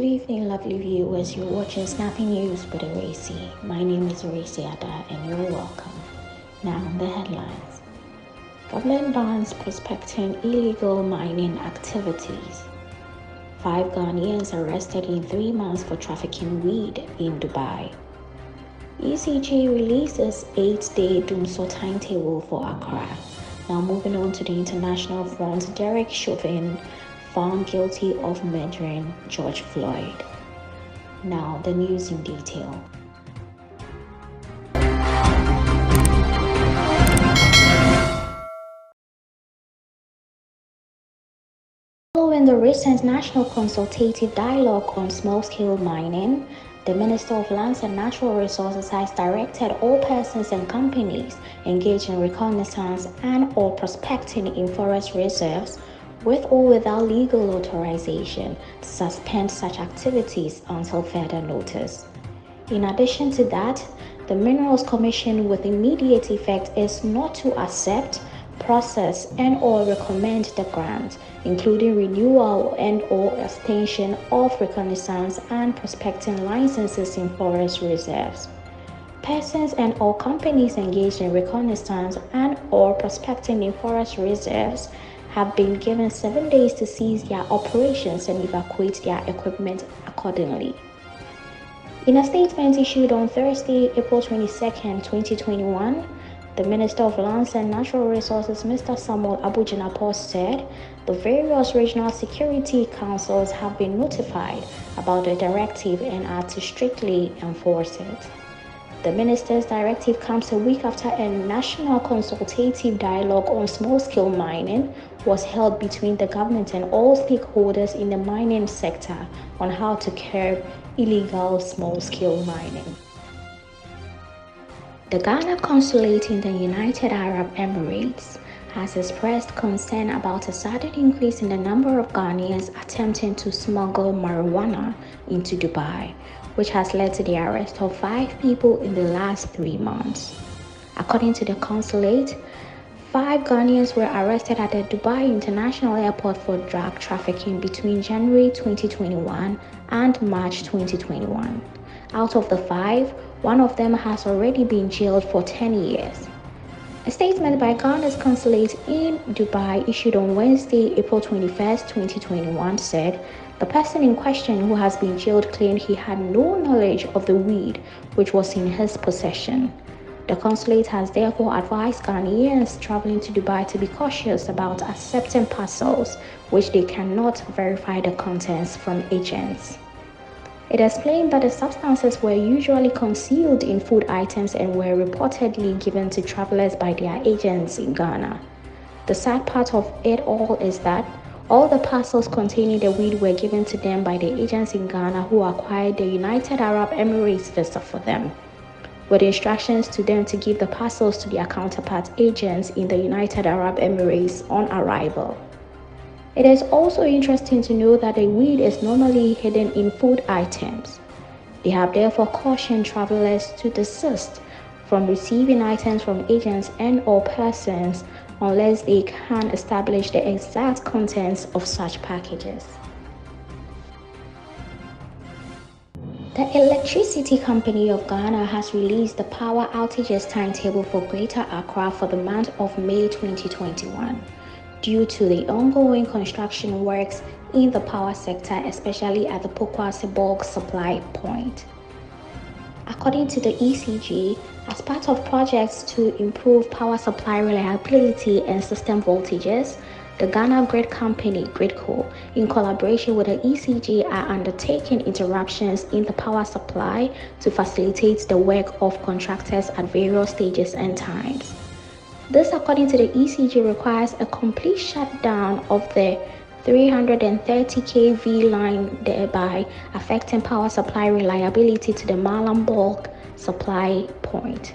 evening, lovely viewers. You're watching Snappy News with Ewura Esi. My name is Ewura Esi and you're welcome. Now, the headlines. Government bans prospecting illegal mining activities. 5 Ghanaians arrested in 3 months for trafficking weed in Dubai. ECG releases 8-day doomsday timetable for Accra. Now, moving on to the international front, Derek Chauvin found guilty of murdering George Floyd. Now, the news in detail. Following the recent National Consultative Dialogue on Small-Scale Mining, the Minister of Lands and Natural Resources has directed all persons and companies engaged in reconnaissance and/or prospecting in forest reserves with or without legal authorization to suspend such activities until further notice. In addition to that, the Minerals Commission with immediate effect is not to accept, process and/or recommend the grant, including renewal and/or extension of reconnaissance and prospecting licenses in forest reserves. Persons and/or companies engaged in reconnaissance and/or prospecting in forest reserves have been given 7 days to cease their operations and evacuate their equipment accordingly. In a statement issued on Thursday, April 22, 2021, the Minister of Lands and Natural Resources, Mr. Samuel Abujinapo, said the various regional security councils have been notified about the directive and are to strictly enforce it. The minister's directive comes a week after a national consultative dialogue on small-scale mining was held between the government and all stakeholders in the mining sector on how to curb illegal small-scale mining. The Ghana Consulate in the United Arab Emirates has expressed concern about a sudden increase in the number of Ghanaians attempting to smuggle marijuana into Dubai, which has led to the arrest of 5 people in the last 3 months. According to the consulate, 5 Ghanaians were arrested at the Dubai International Airport for drug trafficking between January 2021 and March 2021. Out of the 5, 1 of them has already been jailed for 10 years. A statement by Ghana's consulate in Dubai issued on Wednesday, April 21, 2021 said the person in question who has been jailed claimed he had no knowledge of the weed which was in his possession. The consulate has therefore advised Ghanaians traveling to Dubai to be cautious about accepting parcels which they cannot verify the contents from agents. It explained that the substances were usually concealed in food items and were reportedly given to travelers by their agents in Ghana. The sad part of it all is that all the parcels containing the weed were given to them by the agents in Ghana who acquired the United Arab Emirates visa for them, with instructions to them to give the parcels to their counterpart agents in the United Arab Emirates on arrival. It is also interesting to know that the weed is normally hidden in food items. They have therefore cautioned travelers to desist from receiving items from agents and/or persons unless they can establish the exact contents of such packages. The Electricity Company of Ghana has released the power outages timetable for Greater Accra for the month of May 2021. Due to the ongoing construction works in the power sector, especially at the Pokwase bulk supply point. According to the ECG, as part of projects to improve power supply reliability and system voltages, the Ghana Grid Company, GridCo, in collaboration with the ECG, are undertaking interruptions in the power supply to facilitate the work of contractors at various stages and times. This, according to the ECG, requires a complete shutdown of the 330 kV line, thereby affecting power supply reliability to the Malam bulk supply point.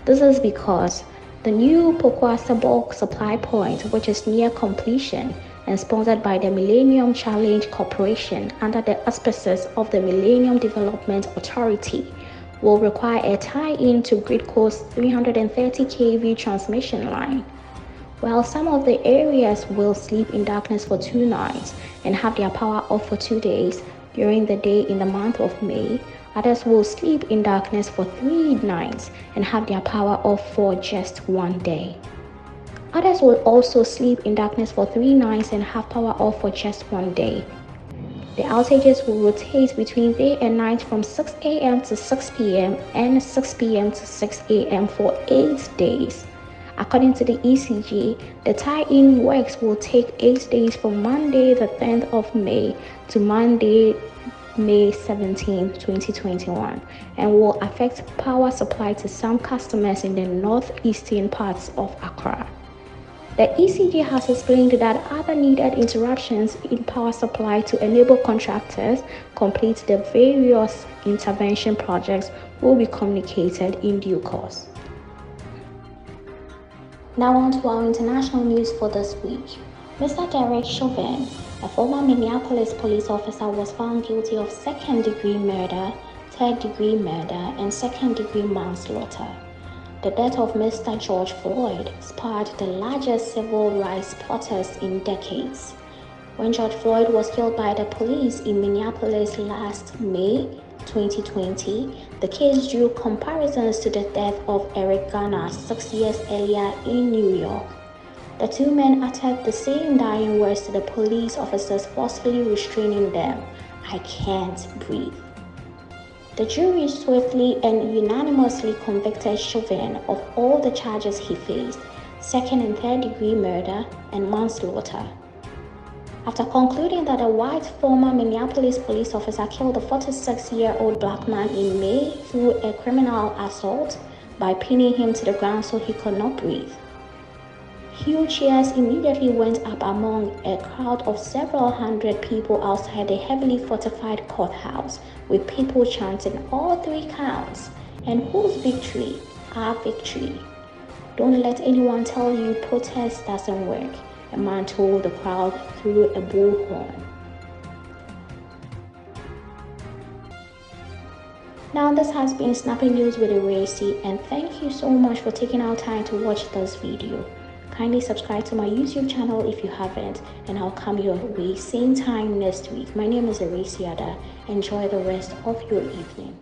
This is because the new Pokwase bulk supply point, which is near completion and sponsored by the Millennium Challenge Corporation under the auspices of the Millennium Development Authority, will require a tie-in to GridCo's 330 kV transmission line. While some of the areas will sleep in darkness for 2 nights and have their power off for 2 days, during the day in the month of May. Others will sleep in darkness for 3 nights and have their power off for just one day. Others will also sleep in darkness for 3 nights and have power off for just one day. The outages will rotate between day and night from 6 a.m. to 6 p.m. and 6 p.m. to 6 a.m. for 8 days. According to the ECG, the tie-in works will take 8 days from Monday the 10th of May to Monday May 17, 2021, and will affect power supply to some customers in the northeastern parts of Accra. The ECG has explained that other needed interruptions in power supply to enable contractors complete the various intervention projects will be communicated in due course. Now on to our international news for this week. Mr. Derek Chauvin, a former Minneapolis police officer, was found guilty of second-degree murder, third-degree murder, and second-degree manslaughter. The death of Mr. George Floyd sparked the largest civil rights protests in decades. When George Floyd was killed by the police in Minneapolis last May 2020, the case drew comparisons to the death of Eric Garner 6 years earlier in New York. The two men uttered the same dying words to the police officers, forcefully restraining them: "I can't breathe." The jury swiftly and unanimously convicted Chauvin of all the charges he faced: second and third degree murder and manslaughter. After concluding that a white former Minneapolis police officer killed a 46-year-old black man in May through a criminal assault by pinning him to the ground so he could not breathe, huge cheers immediately went up among a crowd of several hundred people outside the heavily fortified courthouse, with people chanting all 3 counts and "Whose victory? Our victory." "Don't let anyone tell you protest doesn't work," a man told the crowd through a bullhorn. Now this has been Snappy News with Ewura Esi, and thank you so much for taking our time to watch this video. Kindly subscribe to my YouTube channel if you haven't, and I'll come your way same time next week. My name is Ewura Esi. Enjoy the rest of your evening.